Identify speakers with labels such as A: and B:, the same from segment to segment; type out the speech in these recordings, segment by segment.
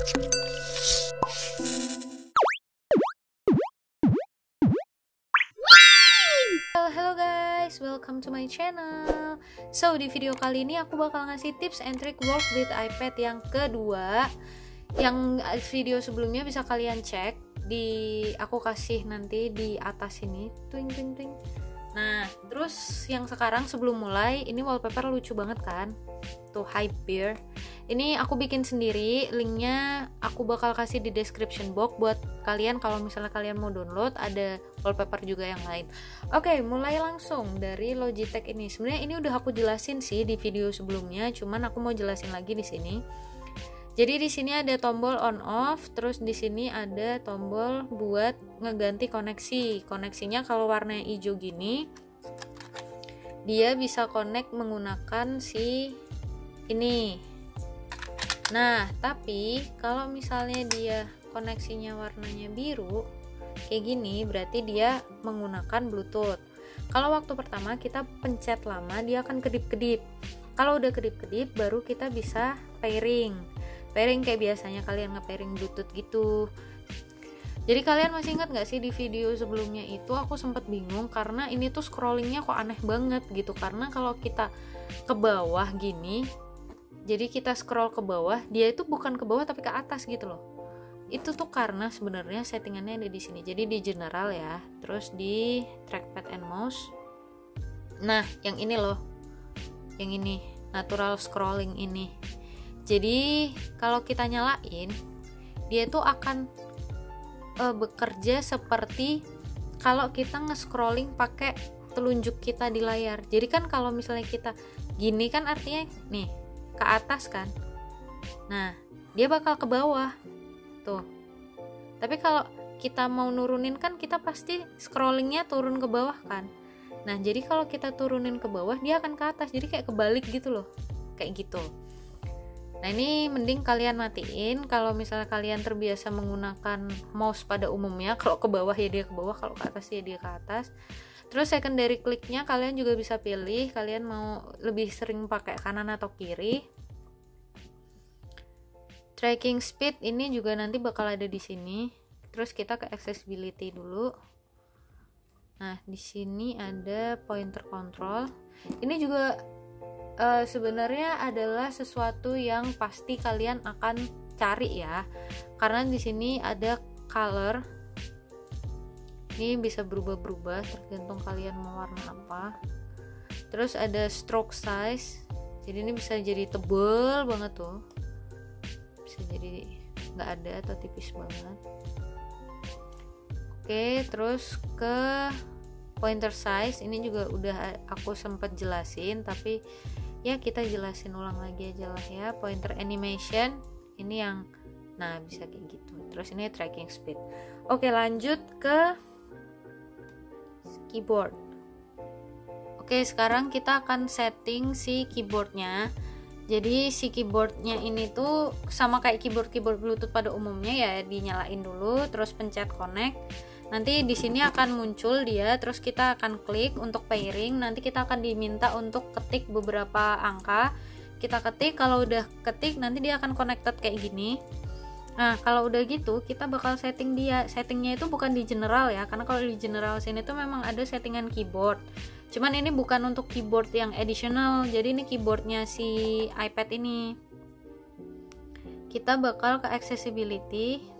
A: Hello guys, welcome to my channel. So di video kali ini aku bakal ngasih tips and trick work with iPad yang kedua. Yang video sebelumnya bisa kalian cek di aku kasih nanti di atas ini, twing twing twing. Nah, terus yang sekarang sebelum mulai, ini wallpaper lucu banget kan? Tuh Hype Bear. Ini aku bikin sendiri, linknya aku bakal kasih di description box buat kalian kalau misalnya kalian mau download, ada wallpaper juga yang lain. Oke, mulai langsung dari Logitech ini. Sebenarnya ini udah aku jelasin sih di video sebelumnya, cuman aku mau jelasin lagi di sini. Jadi di sini ada tombol on off, terus di sini ada tombol buat ngeganti koneksi. Koneksinya kalau warnanya hijau gini, dia bisa connect menggunakan si ini. Nah, tapi kalau misalnya dia koneksinya warnanya biru kayak gini, berarti dia menggunakan Bluetooth. Kalau waktu pertama kita pencet lama, dia akan kedip-kedip. Kalau udah kedip-kedip, baru kita bisa pairing kayak biasanya kalian nge-pairing Bluetooth gitu. Jadi kalian masih ingat gak sih di video sebelumnya itu aku sempet bingung karena ini tuh scrollingnya kok aneh banget gitu. Karena kalau kita ke bawah gini, jadi kita scroll ke bawah, dia itu bukan ke bawah tapi ke atas gitu loh. Itu tuh karena sebenarnya settingannya ada di sini. Jadi di general ya, terus di trackpad and mouse. Nah, yang ini loh. Yang ini, natural scrolling ini. Jadi kalau kita nyalain, dia tuh akan bekerja seperti kalau kita nge-scrolling pakai telunjuk kita di layar. Jadi kan kalau misalnya kita gini kan artinya nih ke atas kan. Nah, dia bakal ke bawah. Tuh. Tapi kalau kita mau nurunin kan kita pasti scrollingnya turun ke bawah kan. Nah, jadi kalau kita turunin ke bawah, dia akan ke atas. Jadi kayak kebalik gitu loh. Kayak gitu. Nah, ini mending kalian matiin kalau misalnya kalian terbiasa menggunakan mouse pada umumnya. Kalau ke bawah ya dia ke bawah, kalau ke atas ya dia ke atas. Terus secondary clicknya kalian juga bisa pilih kalian mau lebih sering pakai kanan atau kiri. Tracking speed ini juga nanti bakal ada di sini. Terus kita ke accessibility dulu. Nah, di sini ada pointer control. Ini juga sebenarnya adalah sesuatu yang pasti kalian akan cari ya, karena di sini ada color. Ini bisa berubah-berubah tergantung kalian mau warna apa. Terus ada stroke size, jadi ini bisa jadi tebel banget tuh, bisa jadi nggak ada atau tipis banget. Oke, terus ke pointer size, ini juga udah aku sempat jelasin, tapi ya kita jelasin ulang lagi aja lah ya. Pointer animation ini yang nah bisa kayak gitu. Terus ini tracking speed. Oke, lanjut ke keyboard. Oke, sekarang kita akan setting si keyboardnya. Jadi si keyboardnya ini tuh sama kayak keyboard Bluetooth pada umumnya ya, dinyalain dulu terus pencet connect. Nanti di sini akan muncul dia, terus kita akan klik untuk pairing. Nanti kita akan diminta untuk ketik beberapa angka. Kita ketik, kalau udah ketik nanti dia akan connected kayak gini. Nah, kalau udah gitu kita bakal setting dia. Settingnya itu bukan di general ya, karena kalau di general sini tuh memang ada settingan keyboard. Cuman ini bukan untuk keyboard yang additional. Jadi ini keyboardnya si iPad ini. Kita bakal ke accessibility.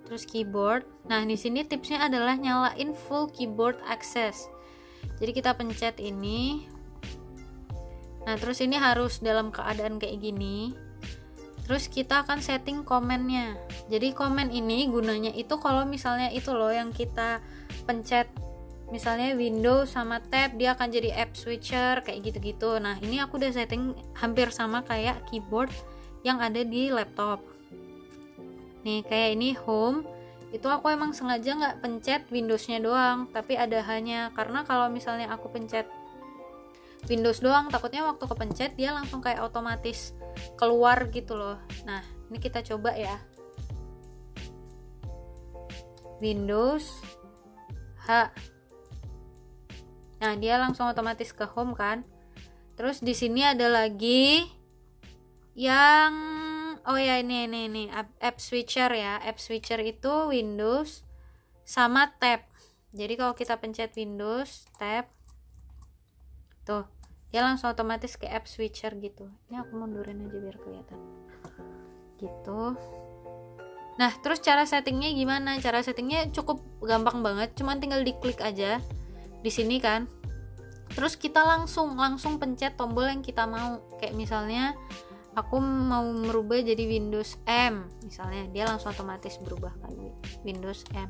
A: Terus keyboard. Nah, di sini tipsnya adalah nyalain full keyboard access. Jadi kita pencet ini. Nah, terus ini harus dalam keadaan kayak gini. Terus kita akan setting komennya. Jadi komen ini gunanya itu kalau misalnya itu loh yang kita pencet misalnya Windows sama tab, dia akan jadi app switcher kayak gitu-gitu. Nah, ini aku udah setting hampir sama kayak keyboard yang ada di laptop. Nih, kayak ini home, itu aku emang sengaja nggak pencet Windows-nya doang, tapi ada hanya karena kalau misalnya aku pencet Windows doang, takutnya waktu kepencet dia langsung kayak otomatis keluar gitu loh. Nah, ini kita coba ya. Windows H. Nah, dia langsung otomatis ke home kan. Terus di sini ada lagi yang oh ya ini app switcher ya. App switcher itu Windows sama tab. Jadi kalau kita pencet Windows tab, tuh dia langsung otomatis ke app switcher gitu. Ini aku mundurin aja biar kelihatan gitu. Nah, terus cara settingnya gimana? Cara settingnya cukup gampang banget, cuman tinggal diklik aja di sini kan. Terus kita langsung pencet tombol yang kita mau. Kayak misalnya aku mau merubah jadi Windows M, misalnya dia langsung otomatis berubah kan Windows M.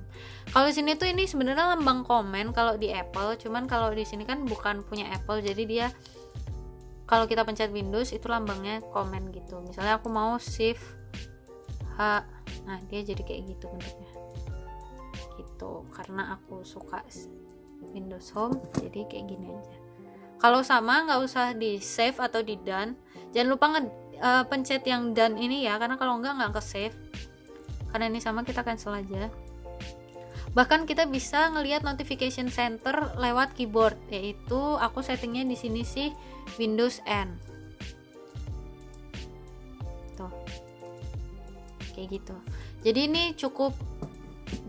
A: Kalau di sini tuh ini sebenarnya lambang komen kalau di Apple, cuman kalau di sini kan bukan punya Apple, jadi dia kalau kita pencet Windows itu lambangnya komen gitu. Misalnya aku mau shift H, nah dia jadi kayak gitu bentuknya gitu, karena aku suka Windows Home jadi kayak gini aja. Kalau sama nggak usah di save atau di done, jangan lupa pencet yang done ini ya, karena kalau nggak ke save. Karena ini sama, kita cancel aja. Bahkan kita bisa ngelihat notification center lewat keyboard, yaitu aku settingnya di sini sih Windows N tuh kayak gitu. Jadi ini cukup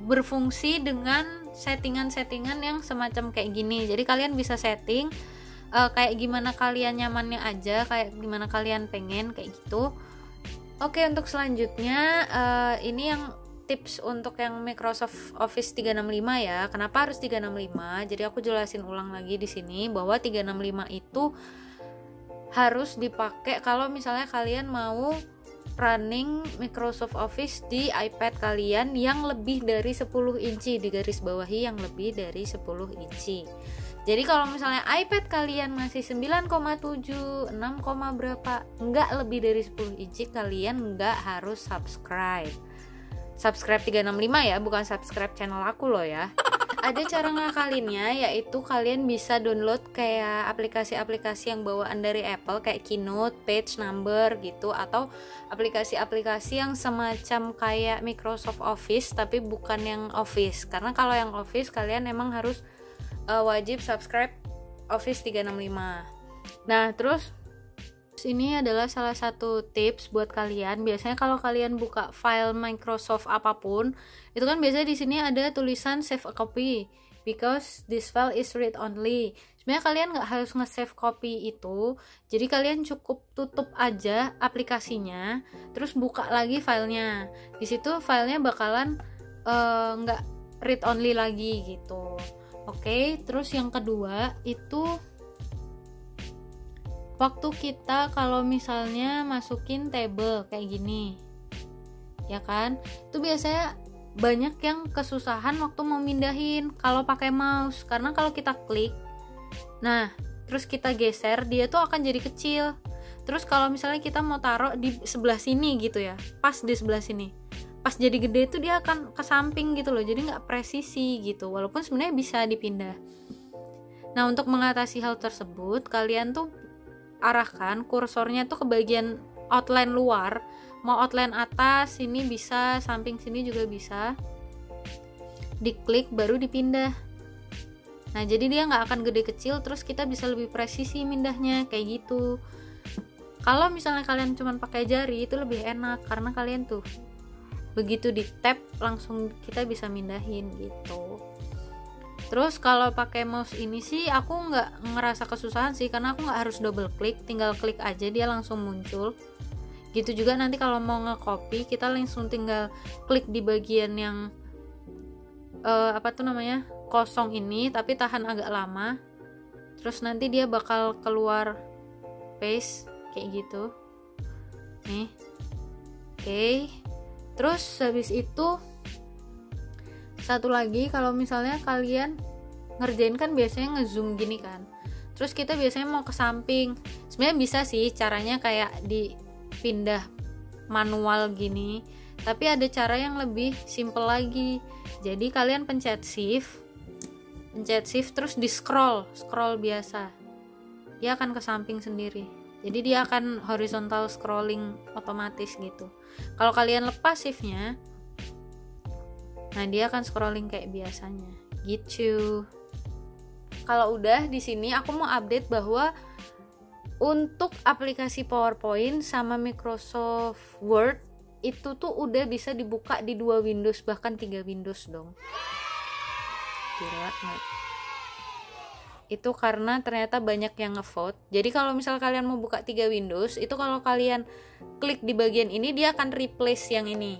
A: berfungsi dengan settingan-settingan yang semacam kayak gini. Jadi kalian bisa setting kayak gimana kalian nyamannya aja, kayak gimana kalian pengen kayak gitu. Oke, untuk selanjutnya ini yang tips untuk yang Microsoft Office 365 ya. Kenapa harus 365? Jadi aku jelasin ulang lagi di sini bahwa 365 itu harus dipakai kalau misalnya kalian mau running Microsoft Office di iPad kalian yang lebih dari 10 inci, di garis bawahi yang lebih dari 10 inci. Jadi kalau misalnya iPad kalian masih 9,7, 6, berapa, enggak lebih dari 10 inci, kalian enggak harus subscribe 365 ya, bukan subscribe channel aku loh ya. Ada cara ngakalinnya, yaitu kalian bisa download kayak aplikasi-aplikasi yang bawaan dari Apple kayak Keynote, Page Number gitu, atau aplikasi-aplikasi yang semacam kayak Microsoft Office tapi bukan yang Office. Karena kalau yang Office kalian emang harus wajib subscribe Office 365. Nah, terus ini adalah salah satu tips buat kalian. Biasanya kalau kalian buka file Microsoft apapun, itu kan biasanya di sini ada tulisan save a copy because this file is read only. Sebenarnya kalian nggak harus nge-save copy itu. Jadi kalian cukup tutup aja aplikasinya, terus buka lagi filenya. Di situ filenya bakalan nggak read only lagi gitu. Oke, terus yang kedua itu waktu kita kalau misalnya masukin table kayak gini, ya kan, itu biasanya banyak yang kesusahan waktu mau mindahin kalau pakai mouse, karena kalau kita klik, nah terus kita geser, dia tuh akan jadi kecil. Terus kalau misalnya kita mau taruh di sebelah sini gitu ya, pas di sebelah sini, pas jadi gede itu dia akan ke samping gitu loh, jadi nggak presisi gitu, walaupun sebenarnya bisa dipindah. Nah, untuk mengatasi hal tersebut, kalian tuh arahkan kursornya tuh ke bagian outline luar, mau outline atas sini bisa, samping sini juga bisa, diklik baru dipindah. Nah, jadi dia nggak akan gede kecil, terus kita bisa lebih presisi mindahnya kayak gitu. Kalau misalnya kalian cuma pakai jari itu lebih enak, karena kalian tuh begitu di tap langsung kita bisa mindahin gitu. Terus kalau pakai mouse ini sih aku nggak ngerasa kesusahan sih, karena aku nggak harus double klik, tinggal klik aja dia langsung muncul. Gitu juga nanti kalau mau nge-copy, kita langsung tinggal klik di bagian yang kosong ini, tapi tahan agak lama. Terus nanti dia bakal keluar paste kayak gitu. Nih. Oke. Terus habis itu satu lagi, kalau misalnya kalian ngerjain kan biasanya ngezoom gini kan, terus kita biasanya mau ke samping, sebenarnya bisa sih caranya kayak dipindah manual gini, tapi ada cara yang lebih simple lagi. Jadi kalian pencet shift terus di scroll biasa, dia akan ke samping sendiri, jadi dia akan horizontal scrolling otomatis gitu. Kalau kalian lepas shiftnya, nah dia akan scrolling kayak biasanya gitu. Kalau udah di sini aku mau update bahwa Untuk aplikasi PowerPoint sama Microsoft Word itu tuh udah bisa dibuka di 2 Windows, bahkan 3 Windows dong. Gila nggak? Itu karena ternyata banyak yang ngevote. Jadi kalau misal kalian mau buka 3 Windows, itu kalau kalian klik di bagian ini dia akan replace yang ini.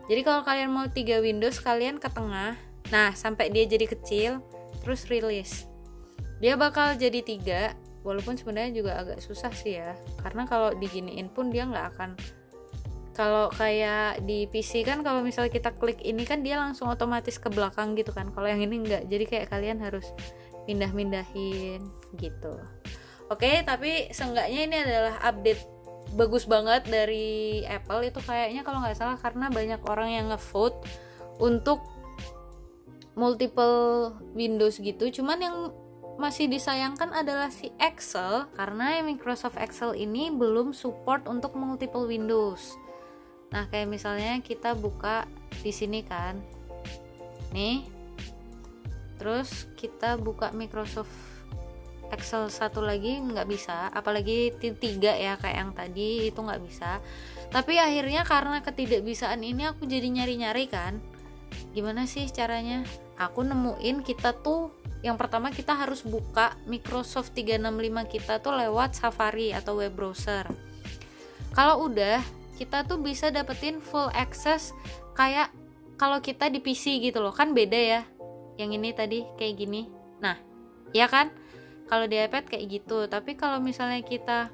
A: Jadi kalau kalian mau 3 Windows, kalian ke tengah, nah sampai dia jadi kecil, terus release. Dia bakal jadi 3, walaupun sebenarnya juga agak susah sih ya, karena kalau diginiin pun dia nggak akan. Kalau kayak di PC kan kalau misalnya kita klik ini kan dia langsung otomatis ke belakang gitu kan. Kalau yang ini enggak, jadi kayak kalian harus pindah-pindahin gitu. Oke, tapi seenggaknya ini adalah update bagus banget dari Apple itu kayaknya kalau nggak salah, karena banyak orang yang ngevote untuk multiple Windows gitu. Cuman yang masih disayangkan adalah si Excel, karena Microsoft Excel ini belum support untuk multiple Windows. Nah, kayak misalnya kita buka di sini kan, nih, terus kita buka Microsoft Excel satu lagi nggak bisa, apalagi 3 ya kayak yang tadi itu nggak bisa. Tapi akhirnya karena ketidakbisaan ini aku jadi nyari-nyari kan, gimana sih caranya. Aku nemuin kita tuh yang pertama kita harus buka Microsoft 365 kita tuh lewat Safari atau web browser. Kalau udah, kita tuh bisa dapetin full access kayak kalau kita di PC gitu loh. Kan beda ya, yang ini tadi kayak gini, nah ya kan, kalau di iPad kayak gitu. Tapi kalau misalnya kita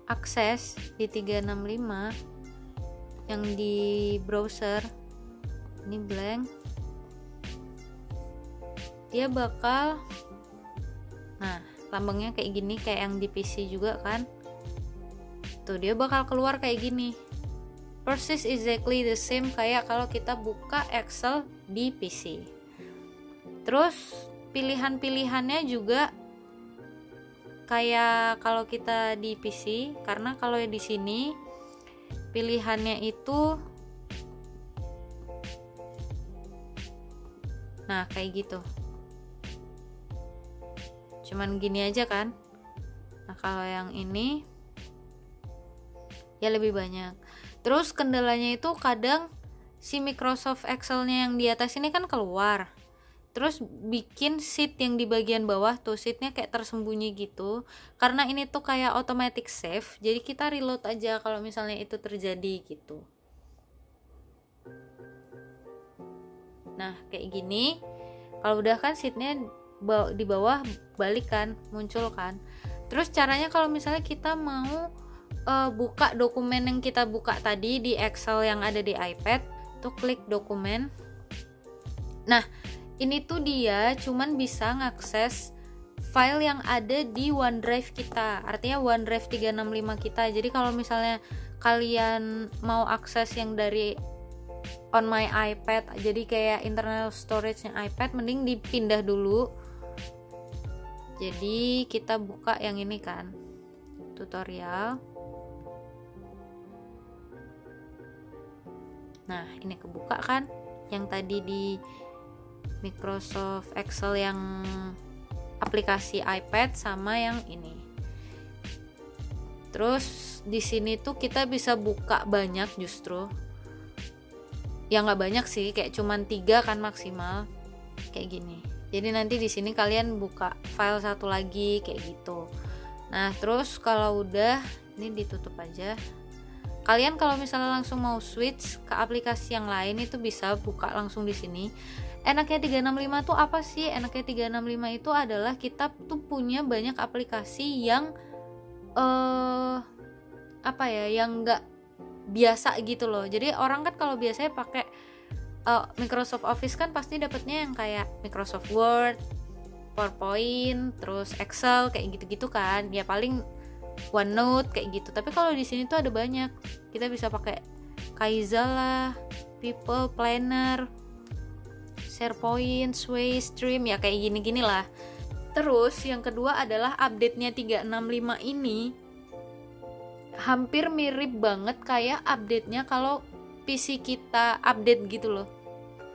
A: akses di 365 yang di browser, ini blank, dia bakal, nah lambangnya kayak gini kayak yang di PC juga kan, tuh dia bakal keluar kayak gini, persis exactly the same kayak kalau kita buka Excel di PC. Terus pilihan-pilihannya juga kayak kalau kita di PC, karena kalau di sini pilihannya itu nah kayak gitu, cuman gini aja kan. Nah kalau yang ini ya lebih banyak. Terus kendalanya itu kadang si Microsoft Excel-nya yang di atas ini kan keluar, terus bikin sheet yang di bagian bawah tuh sheetnya kayak tersembunyi gitu, karena ini tuh kayak automatic save, jadi kita reload aja kalau misalnya itu terjadi gitu. Nah kayak gini, kalau udah kan sheetnya di bawah balik kan, muncul kan. Terus caranya kalau misalnya kita mau buka dokumen yang kita buka tadi di Excel yang ada di iPad, tuh klik dokumen. Nah ini tuh dia cuman bisa ngakses file yang ada di OneDrive kita, artinya OneDrive 365 kita. Jadi kalau misalnya kalian mau akses yang dari on my iPad, jadi kayak internal storage-nya iPad, mending dipindah dulu. Jadi kita buka yang ini kan, tutorial. Nah ini kebuka kan, yang tadi di Microsoft Excel yang aplikasi iPad sama yang ini. Terus di sini tuh kita bisa buka banyak justru. Ya nggak banyak sih, kayak cuman 3 kan maksimal, kayak gini. Jadi nanti di sini kalian buka file satu lagi kayak gitu. Nah terus kalau udah, ini ditutup aja. Kalian kalau misalnya langsung mau switch ke aplikasi yang lain itu bisa buka langsung di sini. Enaknya 365 tuh apa sih? Enaknya 365 itu adalah kita tuh punya banyak aplikasi yang apa ya, yang nggak biasa gitu loh. Jadi orang kan kalau biasanya pakai Microsoft Office kan pasti dapatnya yang kayak Microsoft Word, PowerPoint, terus Excel kayak gitu-gitu kan. Ya paling OneNote kayak gitu. Tapi kalau di sini tuh ada banyak. Kita bisa pakai Kaiza lah, People Planner, SharePoint, Sway, Stream, ya kayak gini-gini lah. Terus yang kedua adalah update-nya 365 ini hampir mirip banget kayak update-nya kalau PC kita update gitu loh.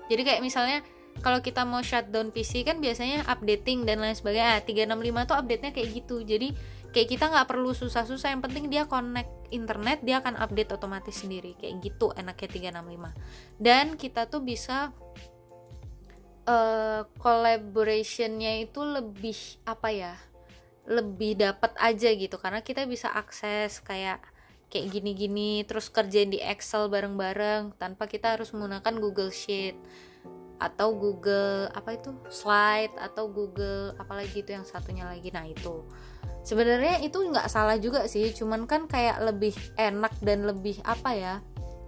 A: Jadi kayak misalnya kalau kita mau shutdown PC kan biasanya updating dan lain sebagainya. 365 tuh update-nya kayak gitu. Jadi kayak kita nggak perlu susah-susah, yang penting dia connect internet, dia akan update otomatis sendiri, kayak gitu enaknya 365. Dan kita tuh bisa collaborationnya itu lebih apa ya, lebih dapat aja gitu, karena kita bisa akses kayak gini-gini, terus kerjain di Excel bareng-bareng tanpa kita harus menggunakan Google Sheet atau Google apa itu Slide atau Google apalagi itu yang satunya lagi. Nah itu sebenarnya itu nggak salah juga sih, cuman kan kayak lebih enak dan lebih apa ya,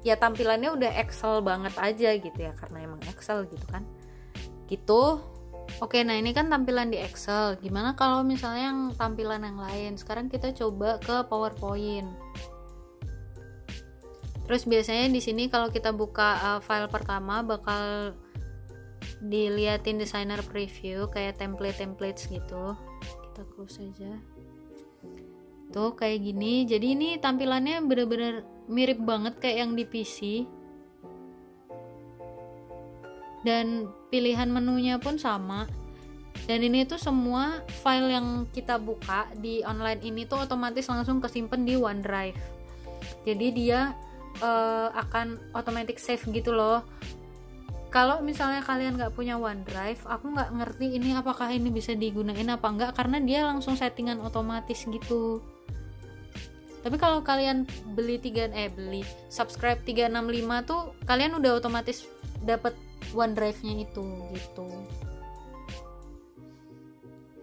A: ya tampilannya udah Excel banget aja gitu ya, karena emang Excel gitu kan gitu. Oke, nah ini kan tampilan di Excel. Gimana kalau misalnya yang tampilan yang lain? Sekarang kita coba ke PowerPoint. Terus biasanya di sini kalau kita buka file pertama bakal diliatin designer preview kayak templates gitu. Kita close aja. Tuh kayak gini. Jadi ini tampilannya bener-bener mirip banget kayak yang di PC. Dan pilihan menunya pun sama. Dan ini tuh semua file yang kita buka di online ini tuh otomatis langsung kesimpan di OneDrive. Jadi dia akan automatic save gitu loh. Kalau misalnya kalian nggak punya OneDrive, aku nggak ngerti ini apakah ini bisa digunain apa enggak, karena dia langsung settingan otomatis gitu. Tapi kalau kalian beli subscribe 365 tuh kalian udah otomatis dapat OneDrive-nya itu gitu.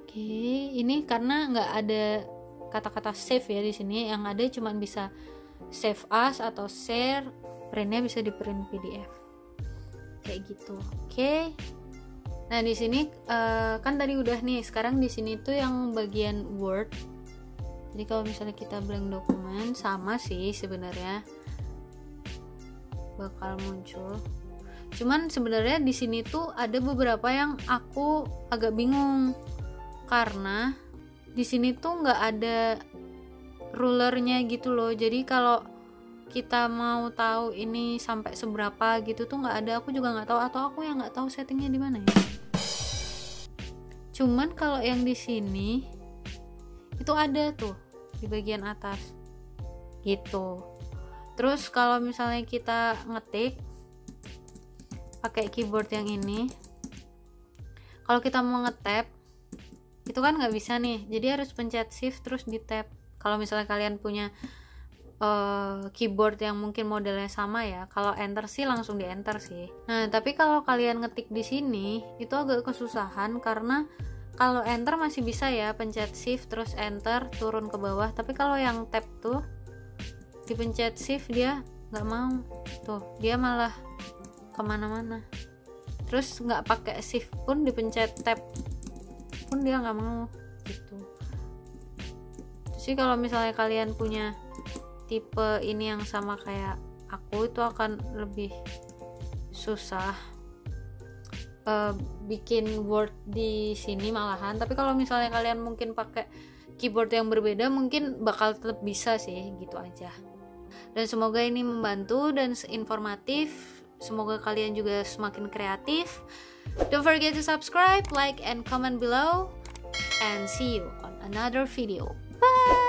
A: Oke, ini karena nggak ada kata-kata save ya di sini, yang ada cuma bisa save as atau share, printnya bisa di print PDF kayak gitu. Oke. Nah di sini kan tadi udah nih, sekarang di sini tuh yang bagian Word. Jadi kalau misalnya kita blank dokumen sama sih sebenarnya bakal muncul. Cuman sebenarnya di sini tuh ada beberapa yang aku agak bingung karena di sini tuh nggak ada rulernya gitu loh. Jadi kalau kita mau tahu ini sampai seberapa gitu tuh nggak ada. Aku juga nggak tahu, atau aku yang nggak tahu settingnya di mana ya. Cuman kalau yang di sini itu ada tuh di bagian atas gitu. Terus kalau misalnya kita ngetik pakai keyboard yang ini, kalau kita mau nge-tap itu kan nggak bisa nih, jadi harus pencet shift terus di tap. Kalau misalnya kalian punya keyboard yang mungkin modelnya sama ya, kalau enter sih langsung di enter sih. Nah tapi kalau kalian ngetik di sini itu agak kesusahan, karena kalau enter masih bisa ya pencet shift terus enter turun ke bawah, tapi kalau yang tap tuh dipencet shift dia nggak mau tuh, dia malah kemana-mana. Terus nggak pakai shift pun dipencet tab pun dia nggak mau gitu. Jadi kalau misalnya kalian punya tipe ini yang sama kayak aku, itu akan lebih susah bikin Word di sini malahan. Tapi kalau misalnya kalian mungkin pakai keyboard yang berbeda, mungkin bakal tetap bisa sih gitu aja. Dan semoga ini membantu dan informatif. Semoga kalian juga semakin kreatif. Don't forget to subscribe, like, and comment below. And see you on another video. Bye!